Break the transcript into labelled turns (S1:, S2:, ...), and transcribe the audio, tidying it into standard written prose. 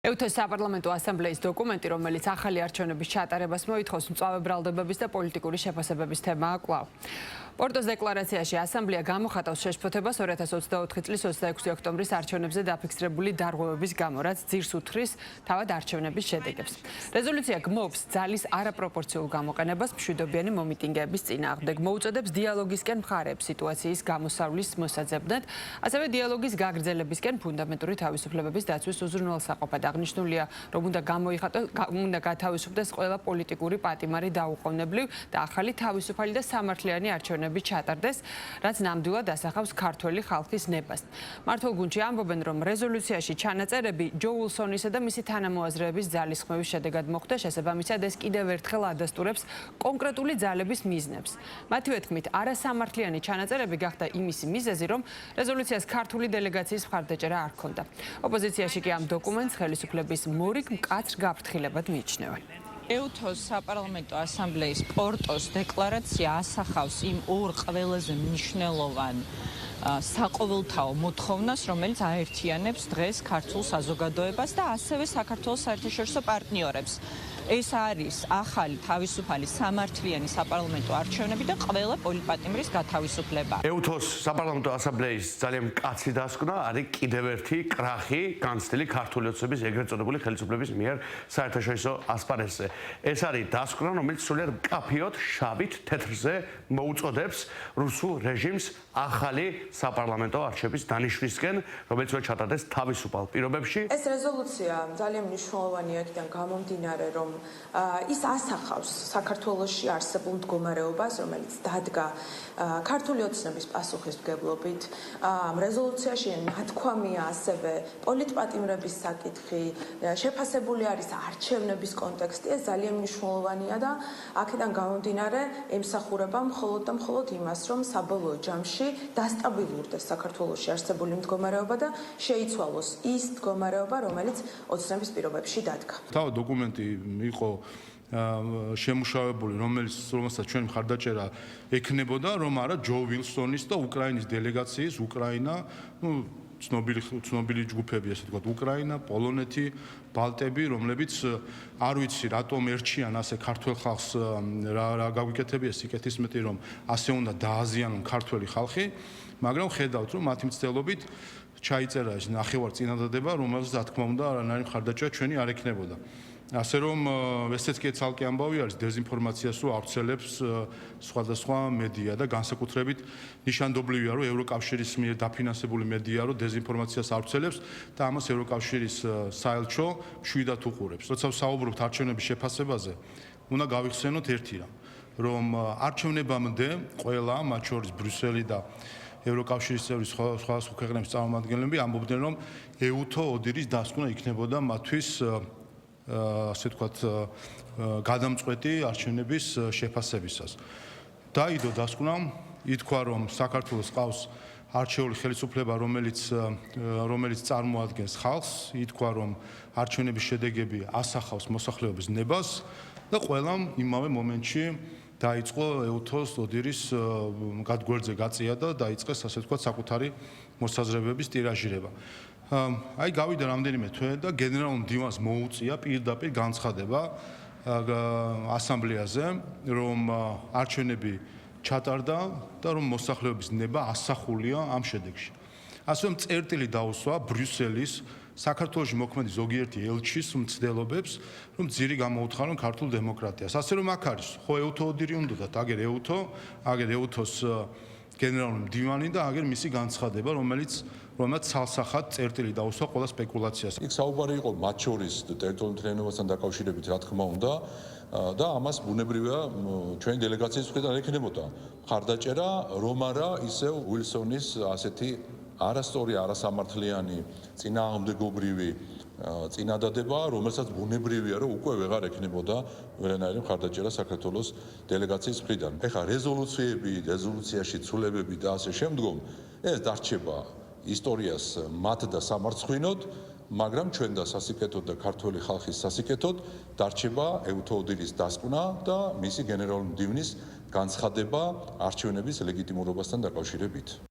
S1: EUTHO-ს საპარლამენტო ასამბლეის დოკუმენტი, რომელიც ახალი არჩევნების ჩატარებას მოითხოვს, მწვავე ბრალდებების და პოლიტიკური შეფასებების თემაა კვლავ. პორტოს დეკლარაციაში ასამბლეა გამოხატავს შეშფოთებას 2024 წლის 26 ოქტომბრის არჩევნებზე დაფიქსირებული დარღვევების გამო, რაც ძირს უთრის თავად არჩევნების შედეგებს. რეზოლუცია გმობს ძალის არაპროპორციულ გამოყენებას მშვიდობიანი მომიტინგეების წინააღმდეგ, მოუწოდებს დიალოგისკენ მხარეებს სიტუაციის გამოსავლის მოსაძებნად, ასევე დიალოგის გაგრძელებისკენ ფუნდამენტური თავისუფლებების დაცვის უზრუნველსაყოფად. აღნიშნულია, რომ უნდა გათავისუფლდეს ყველა პოლიტიკური პატიმარი დაუყოვნებლივ და ახალი თავისუფალი და სამართლიანი არჩევნები ჩატარდეს, რაც ნამდვილად ასახავს ქართველი ხალხის ნებას. მმართველ გუნდში ამბობენ, რომ რეზოლუციაში ჩანაწერები ჯო უილსონისა და მისი თანამოაზრეების ძალისხმევის შედეგად მოხდა, შესაბამისად ეს კიდევ ერთხელ ადასტურებს კონკრეტული ძალების მიზნებს. მათივე თქმით, არასამართლიანი ჩანაწერები გახდა იმისი მიზეზი, რომ რეზოლუციას ქართული დელეგაციის მხარდაჭერა არ ჰქონდა. ოპოზიციაში კი ამ დოკუმენტს ხელისუფლების მორიგ მკაცრ გაფრთხილებად მიიჩნევენ.
S2: EUTHO-ს საპარლამენტო ასამბლეის პორტოს დეკლარაცია ასახავს იმ ორ ყველაზე მნიშვნელოვან საყოველთაო მოთხოვნას, რომელიც აერთიანებს დღეს ქართულ საზოგადოებას და ასევე საქართველოს საერთაშორისო პარტნიორებს. ეს არის ახალი თავისუფალი სამართლიანი საპარლამენტო არჩევნები და ყველა პოლიტპატიმრის გათავისუფლება.
S3: EUTHO-ს საპარლამენტო ასამბლეის ძალიან მკაცრი დასკვნა არის კიდევ ერთი კრახი განცდილი ქართული ოცნების ეგრეთ წოდებული ხელისუფლების მიერ საერთაშორისო ასპარეზზე. ეს არის დასკვნა, რომელიც სულიერ მკაფიოდ შავით თეთრზე მოუწოდებს რუსულ რეჟიმს ახალი საპარლამენტო არჩევნების დანიშვნისკენ, რომელიც უნდა ჩატარდეს თავისუფალ პირობებში.
S4: ეს რეზოლუცია ძალიან მნიშვნელოვანია იქიდან გამომდინარე, რომ ის ასახავს საქართველოში არსებულ მდგომარეობას, რომელიც დადგა ქართული ოცნების პასუხისმგებლობით. რეზოლუციაში ნათქვამია ასევე პოლიტპატიმრების საკითხი, შეფასებული არის არჩევნების კონტექსტი, ეს ძალიან მნიშვნელოვანია და აქედან გამომდინარე ემსახურება მხოლოდ და მხოლოდ იმას, რომ საბოლოო ჯამში დასტაბილურდეს საქართველოში არსებული მდგომარეობა და შეიცვალოს ის მდგომარეობა, რომელიც ოცნების პირობებში დადგა.
S5: თავად დოკუმენტი იყო შემუშავებული, რომელსაც ჩვენი მხარდაჭერა ექნებოდა, რომ არა ჯო უილსონის და უკრაინის დელეგაციის უკრაინა, ცნობილი ჯგუფები, ასე ვთქვათ, უკრაინა, პოლონეთი, ბალტები, რომლებიც არ ვიცი რატომ ერჩიან ასე ქართველ ხალხს რა გაგვიკეთებია სიკეთისმეტი, რომ ასე უნდა დააზიანონ ქართველი ხალხი, მაგრამ ხედავთ, რომ მათი მცდელობით ჩაიწერა ეს ნახევარ წინადადება, რომელსაც რა თქმა უნდა არანაირი მხარდაჭერა ჩვენი არ ექნებოდა. ასე რომ ესეც კი ცალკე ამბავი არის დეზინფორმაციას რო ავრცელებს სხვადასხვა მედია და განსაკუთრებით ნიშანდობლივია რომ ევროკავშირის მიერ დაფინანსებული მედია რო დეზინფორმაციას ავრცელებს და ამას ევროკავშირის საელჩო მშვიდად უყურებს. როცა საუბრობთ არჩევნების შეფასებაზე, უნდა გავიხსენოთ ერთი რამ, რომ არჩევნებამდე ყველა, მათ შორის ბრიუსელი და ევროკავშირის წევრი სხვადასხვა ქვეყნების წარმომადგენლები ამბობდნენ, რომ EUTHO ოდირის დასკვნა იქნებოდა მათთვის ასე ვთქვათ, გადამწყვეტი არჩევნების შეფასებისას. დაიდო დასკვნა, ითქვა, რომ საქართველოს ყავს არჩეული ხელისუფლება, რომელიც წარმოადგენს ხალხს, ითქვა, რომ არჩევნების შედეგები ასახავს მოსახლეობის ნებას და ყველამ იმავე მომენტში დაიწყო EUTHO-ს ოდირის გადგვერდზე გაწია და დაიწყეს ასე ვთქვათ საკუთარი მოსაზრებების ტირაჟირება. აი გავიდა რამდენიმე თვე და გენერალურ მდივანს მოუწია პირდაპირ განცხადება ასამბლეაზე, რომ არჩევნები ჩატარდა და რომ მოსახლეობის ნება ასახულია ამ შედეგში. ასე რომ წერტილი დაუსვა ბრიუსელის საქართველოში მოქმედი ზოგიერთი ელჩის მცდელობებს, რომ ძირი გამოუთხარონ ქართულ დემოკრატიას. ასე რომ აქ არის ხო EUTHO ოდირი უნდათ, აგერ EUTHO-ს გენერალური მდივანი და აგერ მისი განცხადება, რომელიც ცალსახად წერტილი დაუსვა ყველა სპეკულაციას.
S6: იქ საუბარი იყო მათ შორის ტერიტორიულ მთლიანობასთან დაკავშირებით, რა თქმა უნდა, და ამას ბუნებრივია ჩვენი დელეგაციის მხრიდან ექნებოდა მხარდაჭერა, რომ არა ისევ უილსონის ასეთი არასწორი, არასამართლიანი, წინააღმდეგობრივი წინადადება, რომელსაც ბუნებრივია, რომ უკვე ვეღარ ექნებოდა ვერანაირი მხარდაჭერა საქართველოს დელეგაციის მხრიდან. ეხლა რეზოლუციაში ცვლილებები და ასე შემდგომ ეს დარჩება ისტორიას მათ და სამარცხვინოდ, მაგრამ ჩვენ და სასიკეთოდ და ქართველი ხალხის სასიკეთოდ დარჩება EUTHO ოდირის დასკვნა და მისი გენერალური მდივნის განცხადება არჩევნების ლეგიტიმურობასთან დაკავშირებით.